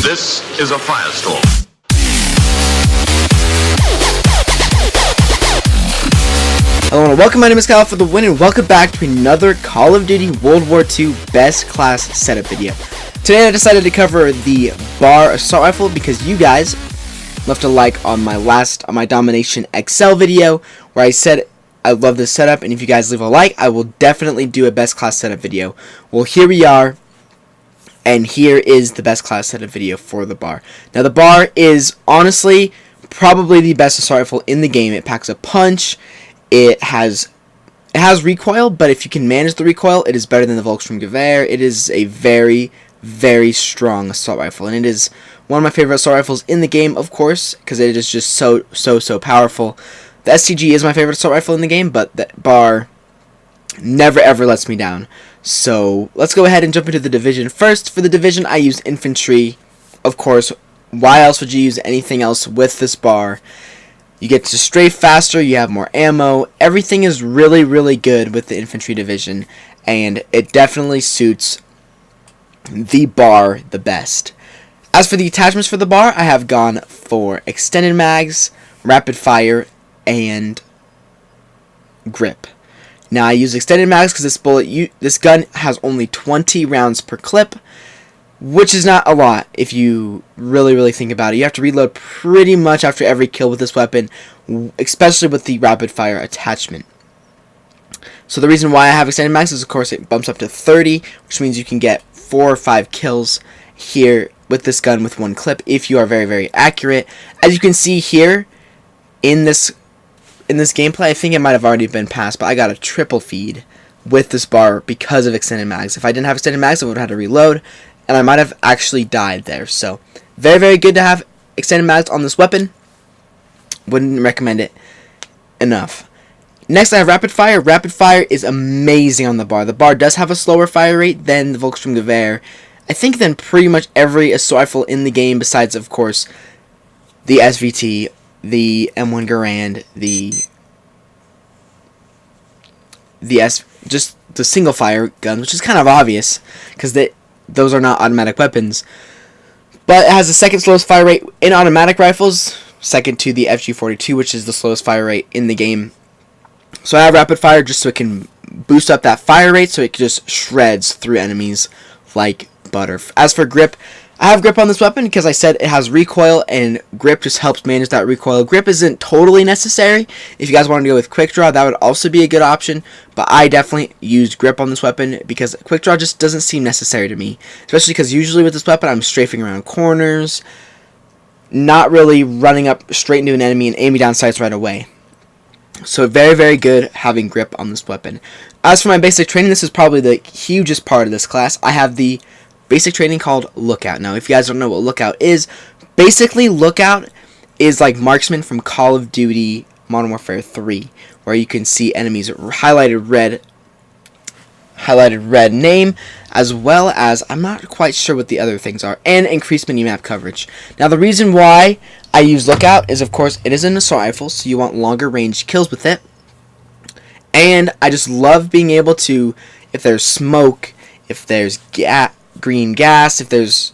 This is a firestorm. Hello and welcome, my name is Kyle for the win, and welcome back to another Call of Duty World War II Best Class Setup video. Today I decided to cover the BAR Assault Rifle because you guys left a like on my Domination XL video where I said I love this setup, and if you guys leave a like, I will definitely do a Best Class Setup video. Well, here we are, and here is the Best Class Setup video for the BAR. Now, the BAR is honestly probably the best assault rifle in the game. It packs a punch. It has recoil, but if you can manage the recoil, it is better than the WWII. It is a very, very strong assault rifle, and it is one of my favorite assault rifles in the game, of course, because it is just so powerful. The STG is my favorite assault rifle in the game, but the BAR never ever lets me down. So let's go ahead and jump into the division. First, for the division, I use infantry. Of course, why else would you use anything else with this BAR? You get to strafe faster, you have more ammo. Everything is really, really good with the infantry division, and it definitely suits the BAR the best. As for the attachments for the BAR, I have gone for extended mags, rapid fire, and grip. Now I use extended mags because this gun has only 20 rounds per clip, which is not a lot if you really think about it. You have to reload pretty much after every kill with this weapon, especially with the rapid fire attachment. So the reason why I have extended mags is, of course, it bumps up to 30, which means you can get 4 or 5 kills here with this gun with one clip if you are very accurate. As you can see here in this gameplay, I think it might have already been passed, but I got a triple feed with this BAR because of extended mags. If I didn't have extended mags, I would have had to reload, and I might have actually died there. So very good to have extended mags on this weapon. Wouldn't recommend it enough. Next, I have rapid fire. Rapid fire is amazing on the BAR. The BAR does have a slower fire rate than the WWII. I think than pretty much every assault rifle in the game, besides, of course, the SVT, the M1 Garand, just the single fire guns, which is kind of obvious because those are not automatic weapons. But it has the second slowest fire rate in automatic rifles, second to the FG42, which is the slowest fire rate in the game. So I have rapid fire just so it can boost up that fire rate, so it just shreds through enemies like butter. As for grip, I have grip on this weapon because I said it has recoil, and grip just helps manage that recoil. Grip isn't totally necessary. If you guys wanted to go with quick draw, that would also be a good option, but I definitely used grip on this weapon because quick draw just doesn't seem necessary to me, especially because usually with this weapon I'm strafing around corners, not really running up straight into an enemy and aiming down sights right away. So very good having grip on this weapon. As for my basic training, this is probably the hugest part of this class. I have the basic training called Lookout. Now, if you guys don't know what Lookout is, basically Lookout is like Marksman from Call of Duty Modern Warfare 3, where you can see enemies highlighted red name, as well as, I'm not quite sure what the other things are, and increased minimap coverage. Now, the reason why I use Lookout is, of course, it is an assault rifle, so you want longer range kills with it, and I just love being able to, if there's smoke, if there's green gas, if there's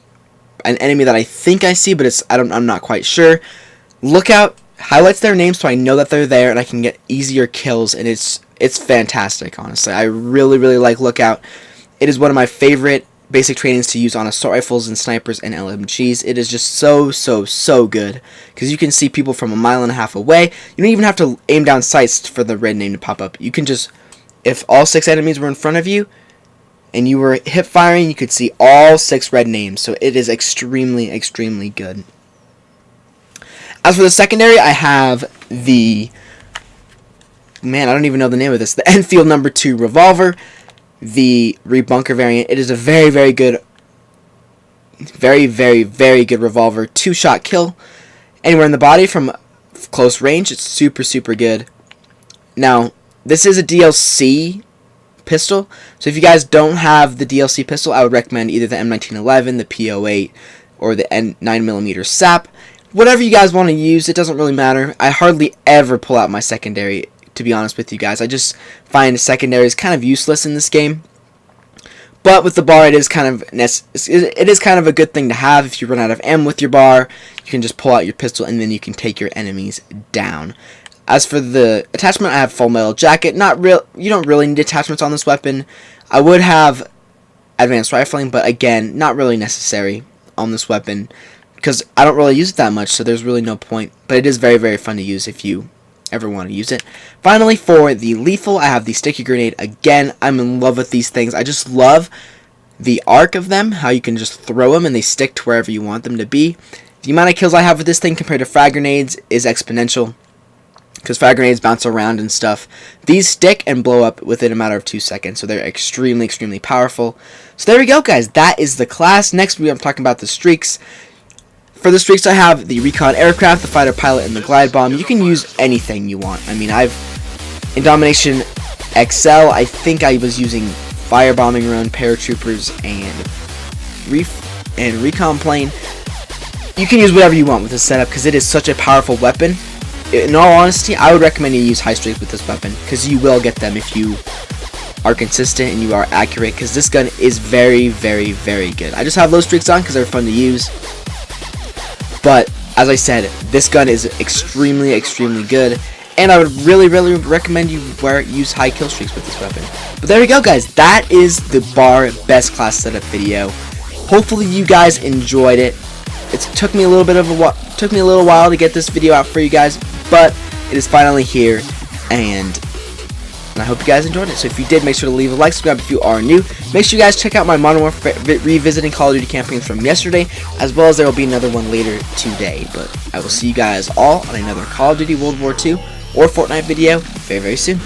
an enemy that I think I see, but I'm not quite sure, Lookout highlights their name so I know that they're there and I can get easier kills, and it's fantastic, honestly. I really like Lookout. It is one of my favorite basic trainings to use on assault rifles and snipers and LMGs. It is just so good because you can see people from a mile and a half away. You don't even have to aim down sights for the red name to pop up. You can just, if all 6 enemies were in front of you and you were hip firing, you could see all 6 red names. So it is extremely good. As for the secondary, I have the, I don't even know the name of this, the Enfield No. 2 revolver, the rebunker variant. It is a very good, very good revolver. 2-shot kill anywhere in the body from close range. It's super good. Now, this is a DLC pistol, so if you guys don't have the DLC pistol, I would recommend either the M1911, the P08, or the 9mm SAP. Whatever you guys want to use, it doesn't really matter. I hardly ever pull out my secondary, to be honest with you guys. I just find secondary is kind of useless in this game. But with the bar, it is kind of a good thing to have. If you run out of ammo with your bar, you can just pull out your pistol and then you can take your enemies down. As for the attachment, I have full metal jacket. You don't really need attachments on this weapon. I would have advanced rifling, but again, not really necessary on this weapon because I don't really use it that much, so there's really no point. But it is very, very fun to use if you ever want to use it. Finally, for the lethal, I have the sticky grenade. Again, I'm in love with these things. I just love the arc of them, how you can just throw them and they stick to wherever you want them to be. The amount of kills I have with this thing compared to frag grenades is exponential, because frag grenades bounce around and stuff. These stick and blow up within a matter of 2 seconds, so they're extremely, extremely powerful. So there we go, guys. That is the class. Next, I'm talking about the streaks. For the streaks, I have the recon aircraft, the fighter pilot, and the glide bomb. You can use anything you want. I mean, in Domination XL, I think I was using firebombing run, paratroopers, and recon plane. You can use whatever you want with this setup because it is such a powerful weapon. In all honesty, I would recommend you use high streaks with this weapon because you will get them if you are consistent and you are accurate, because this gun is very, very, very good. I just have low streaks on because they're fun to use. But, as I said, this gun is extremely, extremely good, and I would really, really recommend you use high kill streaks with this weapon. But there we go, guys. That is the bar best class setup video. Hopefully you guys enjoyed it. It took me a little while to get this video out for you guys, but it is finally here, and I hope you guys enjoyed it. So if you did, make sure to leave a like, subscribe if you are new. Make sure you guys check out my Modern Warfare revisiting Call of Duty campaigns from yesterday, as well as there will be another one later today. But I will see you guys all on another Call of Duty World War II or Fortnite video very, very soon.